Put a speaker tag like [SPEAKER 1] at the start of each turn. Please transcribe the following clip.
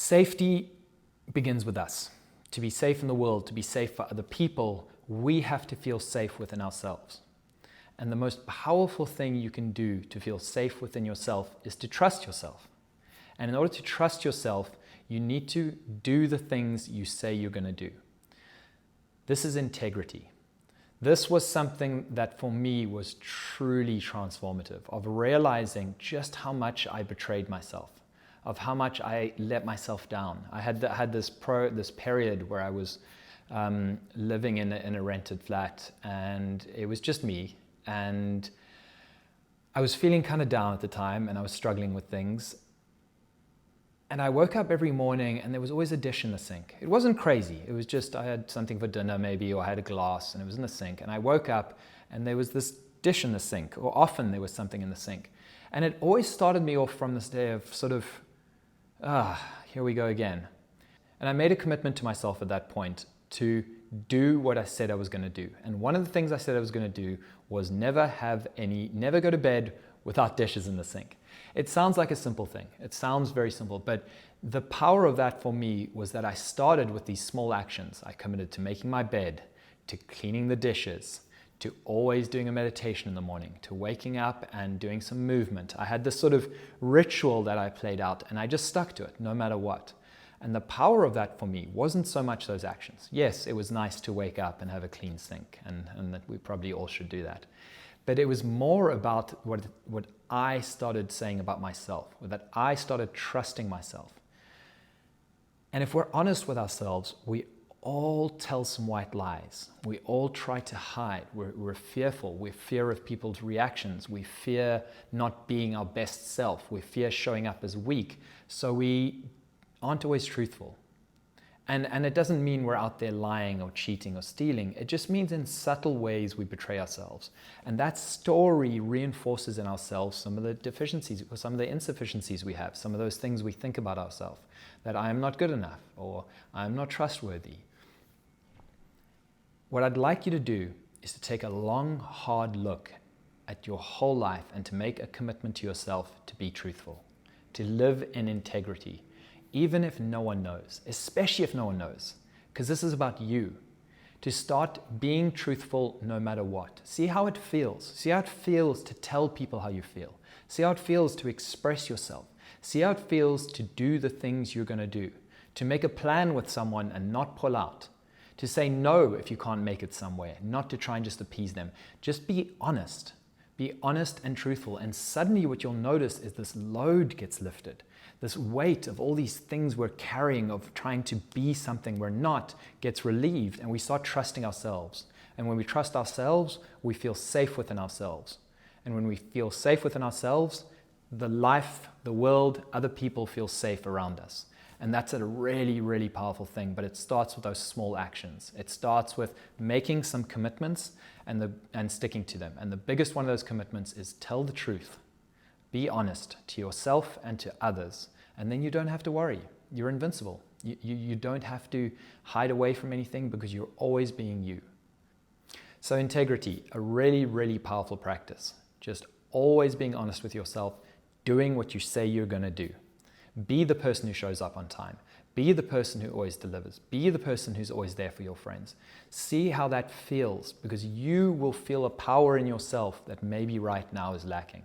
[SPEAKER 1] Safety begins with us. To be safe in the world, to be safe for other people, we have to feel safe within ourselves. And the most powerful thing you can do to feel safe within yourself is to trust yourself. And in order to trust yourself, you need to do the things you say you're going to do. This is integrity. This was something that for me was truly transformative, of realizing just how much I betrayed myself, of how much I let myself down. I had this period where I was living in a rented flat, and it was just me. And I was feeling kind of down at the time, and I was struggling with things. And I woke up every morning and there was always a dish in the sink. It wasn't crazy. It was just I had something for dinner maybe, or I had a glass and it was in the sink. And I woke up and there was this dish in the sink, or often there was something in the sink. And it always started me off from this day of sort of, here we go again. And I made a commitment to myself at that point to do what I said I was going to do. And one of the things I said I was going to do was never go to bed without dishes in the sink. It sounds like a simple thing. It sounds very simple, but the power of that for me was that I started with these small actions. I committed to making my bed, to cleaning the dishes, to always doing a meditation in the morning, to waking up and doing some movement. I had this sort of ritual that I played out, and I just stuck to it no matter what. And the power of that for me wasn't so much those actions. Yes, it was nice to wake up and have a clean sink, and that we probably all should do that. But it was more about what I started saying about myself, that I started trusting myself. And if we're honest with ourselves, we all tell some white lies. We all try to hide. We're fearful. We fear of people's reactions. We fear not being our best self. We fear showing up as weak. So we aren't always truthful. And it doesn't mean we're out there lying or cheating or stealing. It just means in subtle ways we betray ourselves. And that story reinforces in ourselves some of the deficiencies or some of the insufficiencies we have, some of those things we think about ourselves, that I am not good enough or I am not trustworthy. What I'd like you to do is to take a long, hard look at your whole life and to make a commitment to yourself to be truthful, to live in integrity. Even if no one knows, especially if no one knows, because this is about you, to start being truthful no matter what. See how it feels. See how it feels to tell people how you feel. See how it feels to express yourself. See how it feels to do the things you're going to do, to make a plan with someone and not pull out, to say no if you can't make it somewhere, not to try and just appease them. Just be honest. Be honest and truthful, and suddenly what you'll notice is this load gets lifted. This weight of all these things we're carrying, of trying to be something we're not, gets relieved, and we start trusting ourselves. And when we trust ourselves, we feel safe within ourselves. And when we feel safe within ourselves, the life, the world, other people feel safe around us. And that's a really, really powerful thing, but it starts with those small actions. It starts with making some commitments and sticking to them. And the biggest one of those commitments is tell the truth. Be honest to yourself and to others, and then you don't have to worry. You're invincible. You don't have to hide away from anything because you're always being you. So integrity, a really, really powerful practice. Just always being honest with yourself, doing what you say you're going to do. Be the person who shows up on time. Be the person who always delivers. Be the person who's always there for your friends. See how that feels, because you will feel a power in yourself that maybe right now is lacking.